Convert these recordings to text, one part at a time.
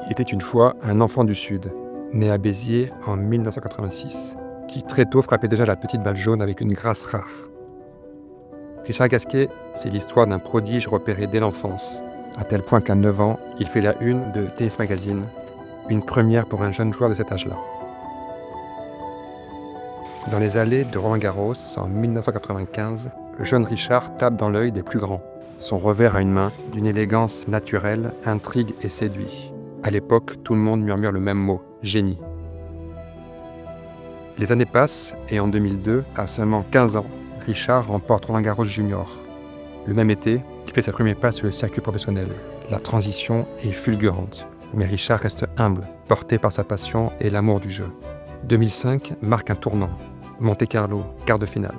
Il était une fois un enfant du Sud, né à Béziers en 1986, qui très tôt frappait déjà la petite balle jaune avec une grâce rare. Richard Gasquet, c'est l'histoire d'un prodige repéré dès l'enfance, à tel point qu'à 9 ans, il fait la une de Tennis Magazine, une première pour un jeune joueur de cet âge-là. Dans les allées de Roland-Garros, en 1995, le jeune Richard tape dans l'œil des plus grands. Son revers à une main, d'une élégance naturelle, intrigue et séduit. À l'époque, tout le monde murmure le même mot, génie. Les années passent et en 2002, à seulement 15 ans, Richard remporte Roland-Garros Junior. Le même été, il fait sa première passe sur le circuit professionnel. La transition est fulgurante, mais Richard reste humble, porté par sa passion et l'amour du jeu. 2005 marque un tournant. Monte-Carlo, quart de finale.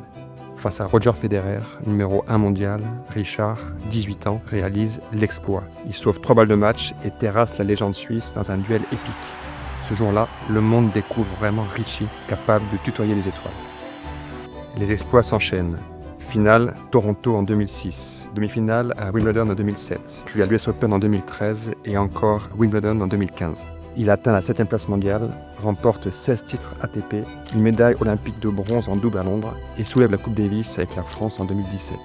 Face à Roger Federer, numéro 1 mondial, Richard, 18 ans, réalise l'exploit. Il sauve 3 balles de match et terrasse la légende suisse dans un duel épique. Ce jour-là, le monde découvre vraiment Richie, capable de tutoyer les étoiles. Les exploits s'enchaînent. Finale, Toronto en 2006, demi-finale à Wimbledon en 2007, puis à l'US Open en 2013 et encore Wimbledon en 2015. Il atteint la 7e place mondiale, remporte 16 titres ATP, une médaille olympique de bronze en double à Londres et soulève la Coupe Davis avec la France en 2017.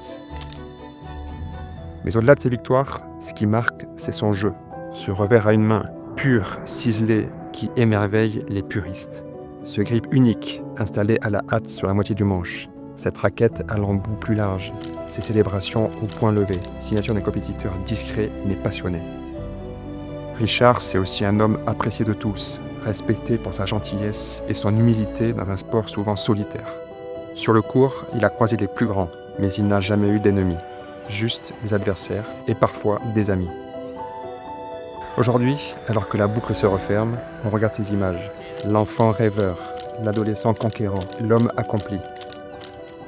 Mais au-delà de ces victoires, ce qui marque, c'est son jeu. Ce revers à une main, pur, ciselé, qui émerveille les puristes. Ce grip unique, installé à la hâte sur la moitié du manche. Cette raquette à l'embout plus large. Ces célébrations au point levé, signature d'un compétiteur discret mais passionné. Richard, c'est aussi un homme apprécié de tous, respecté pour sa gentillesse et son humilité dans un sport souvent solitaire. Sur le court, il a croisé les plus grands, mais il n'a jamais eu d'ennemis, juste des adversaires et parfois des amis. Aujourd'hui, alors que la boucle se referme, on regarde ces images. L'enfant rêveur, l'adolescent conquérant, l'homme accompli.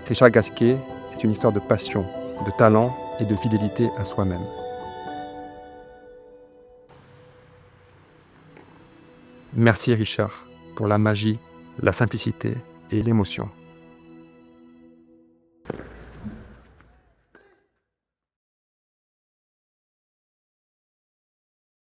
Richard Gasquet, c'est une histoire de passion, de talent et de fidélité à soi-même. Merci Richard pour la magie, la simplicité et l'émotion.